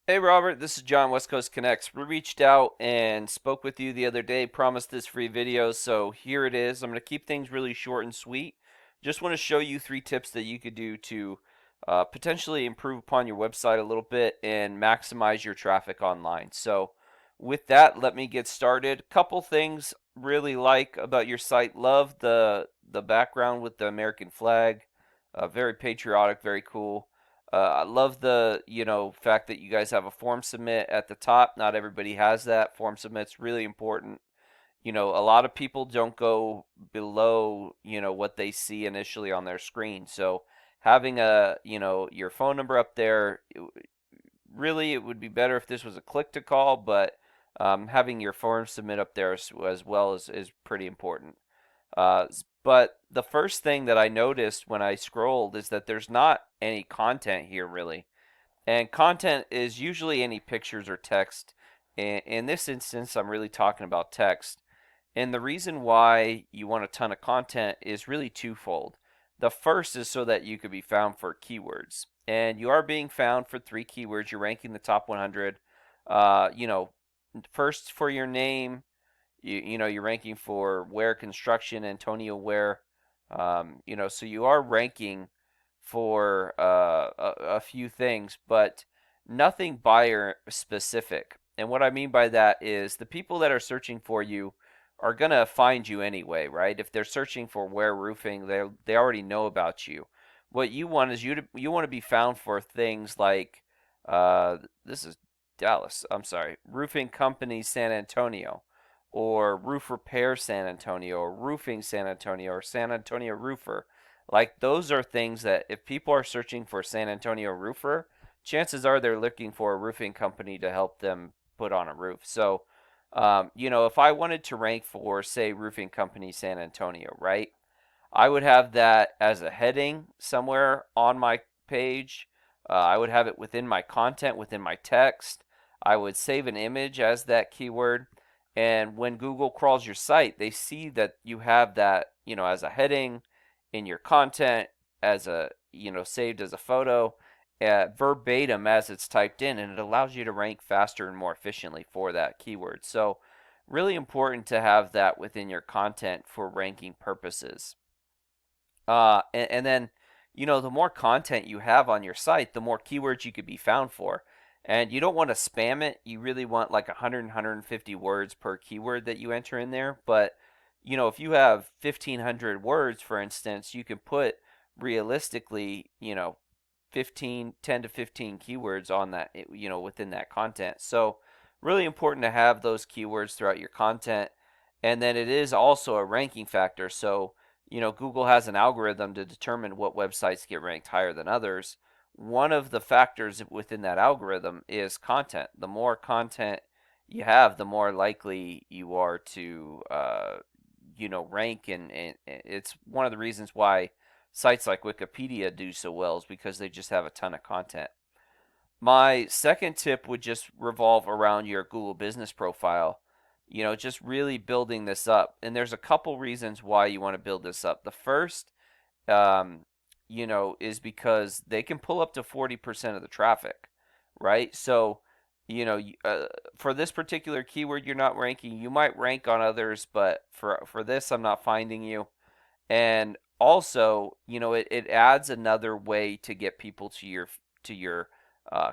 Hey Robert, this is John, West Coast Connects. We reached out and spoke with you the other day, promised this free video, so here it is. I'm going to keep things really short and sweet. Just want to show you 3 tips that you could do to potentially improve upon your website a little bit and maximize your traffic online. So, with that, let me get started. Couple things really like about your site. Love the background with the American flag. Very patriotic, very cool. I love the fact that you guys have a form submit at the top. Not everybody has that. Form submit's really important. A lot of people don't go below what they see initially on their screen. So having your phone number up there, really it would be better if this was a click to call, but having your form submit up there as well is pretty important. But the first thing that I noticed when I scrolled is that there's not any content here really. And content is usually any pictures or text. In this instance, I'm really talking about text. And the reason why you want a ton of content is really twofold. The first is so that you could be found for keywords. And you are being found for 3 keywords. You're ranking the top 100. Uh, you know, First for your name, you're ranking for Ware Construction, Antonio Ware. So you are ranking for a few things, but nothing buyer specific. And what I mean by that is the people that are searching for you are gonna find you anyway, right? If they're searching for Ware Roofing, they already know about you. What you want is you want to be found for things like this is Dallas. I'm sorry, Roofing Company San Antonio, or Roof Repair San Antonio, or Roofing San Antonio, or San Antonio Roofer. Like those are things that if people are searching for San Antonio roofer, chances are they're looking for a roofing company to help them put on a roof. So, if I wanted to rank for, say, roofing company San Antonio, right? I would have that as a heading somewhere on my page. I would have it within my content, within my text. I would save an image as that keyword. And when Google crawls your site, they see that you have that, as a heading in your content, as saved as a photo, verbatim as it's typed in, and it allows you to rank faster and more efficiently for that keyword. So, really important to have that within your content for ranking purposes. And then, the more content you have on your site, the more keywords you could be found for. And you don't want to spam it. You really want like 100, 150 words per keyword that you enter in there. But, if you have 1,500 words, for instance, you can put realistically, 10 to 15 keywords on that, within that content. So, really important to have those keywords throughout your content. And then it is also a ranking factor. So, Google has an algorithm to determine what websites get ranked higher than others. One of the factors within that algorithm is content. The more content you have, the more likely you are to, rank. And it's one of the reasons why sites like Wikipedia do so well is because they just have a ton of content. My second tip would just revolve around your Google business profile. Just really building this up. And there's a couple reasons why you want to build this up. The first, is because they can pull up to 40% of the traffic, right? So, for this particular keyword you're not ranking, you might rank on others, but for this, I'm not finding you. And also, it adds another way to get people to your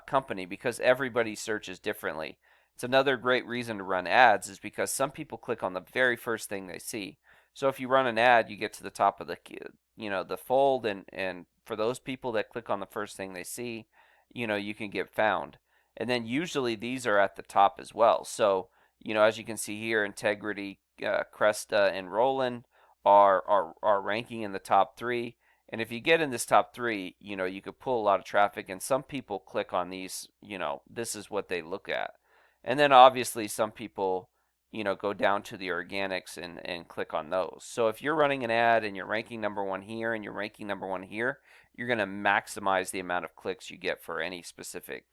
company because everybody searches differently. It's another great reason to run ads is because some people click on the very first thing they see. So if you run an ad, you get to the top of the fold, and for those people that click on the first thing they see, you can get found. And then usually these are at the top as well. So, as you can see here, Integrity, Cresta, and Roland are ranking in the top three. And if you get in this top three, you could pull a lot of traffic. And some people click on these, this is what they look at. And then obviously some people, go down to the organics and click on those. So if you're running an ad and you're ranking number one here and you're ranking number one here, you're going to maximize the amount of clicks you get for any specific,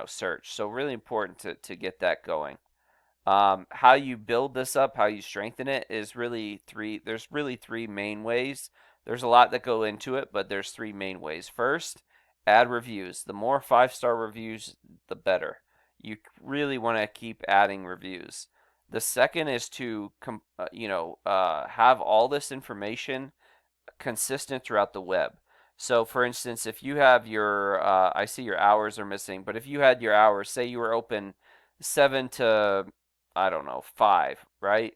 search. So really important to get that going. How you build this up, how you strengthen it is really three. There's really three main ways. There's a lot that go into it, but there's three main ways. First, add reviews. The more 5-star reviews, the better. You really want to keep adding reviews. The second is to have all this information consistent throughout the web. So, for instance, if you have I see your hours are missing, but if you had your hours, say you were open 7 to, I don't know, 5, right?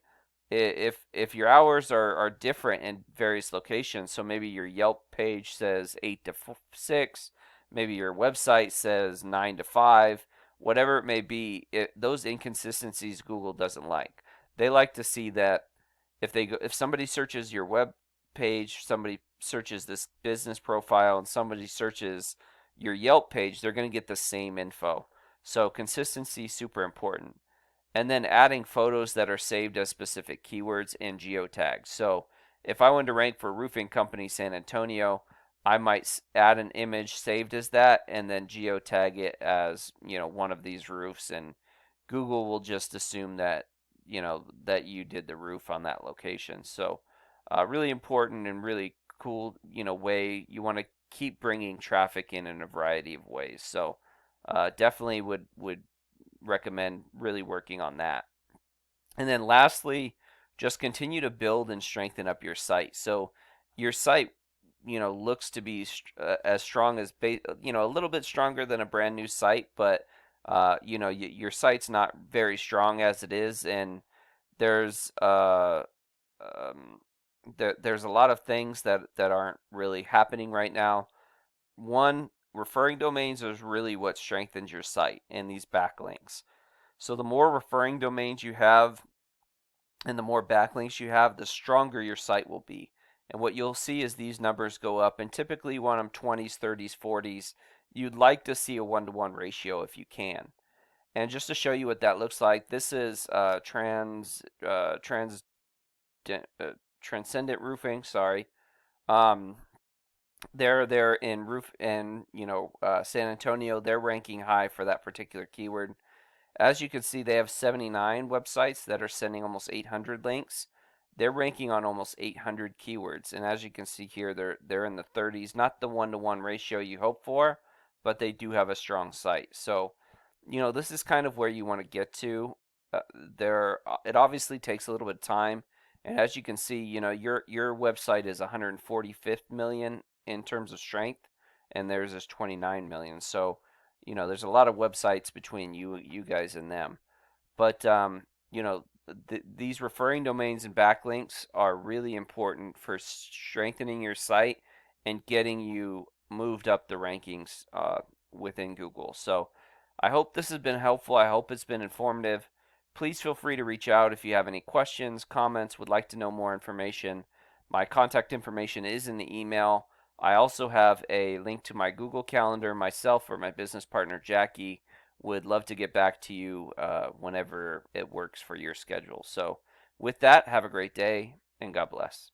If your hours are different in various locations, so maybe your Yelp page says 8 to 6, maybe your website says 9 to 5, whatever it may be, those inconsistencies Google doesn't like. They like to see that if somebody searches your web page, somebody searches this business profile, and somebody searches your Yelp page, they're going to get the same info. So consistency is super important. And then adding photos that are saved as specific keywords and geotags. So if I wanted to rank for roofing company San Antonio, I might add an image saved as that and then geotag it as, one of these roofs, and Google will just assume that, that you did the roof on that location. So really important and really cool, way you want to keep bringing traffic in a variety of ways. So definitely would recommend really working on that. And then lastly, just continue to build and strengthen up your site. So your site, looks to be as strong as, a little bit stronger than a brand new site, but your site's not very strong as it is, and there's um, there's a lot of things that aren't really happening right now. One, referring domains is really what strengthens your site, and these backlinks. So the more referring domains you have and the more backlinks you have, the stronger your site will be. And what you'll see is these numbers go up, and typically you want them 20s, 30s, 40s. You'd like to see a 1-to-1 ratio if you can. And just to show you what that looks like, this is Transcendent Roofing. Sorry, um, they're in San Antonio. They're ranking high for that particular keyword. As you can see, they have 79 websites that are sending almost 800 links. They're ranking on almost 800 keywords, and as you can see here, they're in the 30s. Not the 1-to-1 ratio you hope for, but they do have a strong site. So, this is kind of where you want to get to. It obviously takes a little bit of time, and as you can see, your website is 145th million in terms of strength, and theirs is 29 million. So, there's a lot of websites between you guys and them. But these referring domains and backlinks are really important for strengthening your site and getting you moved up the rankings within Google. So I hope this has been helpful. I hope it's been informative. Please feel free to reach out if you have any questions, comments, would like to know more information. My contact information is in the email. I also have a link to my Google Calendar. Myself or my business partner Jackie would love to get back to you whenever it works for your schedule. So with that, have a great day and God bless.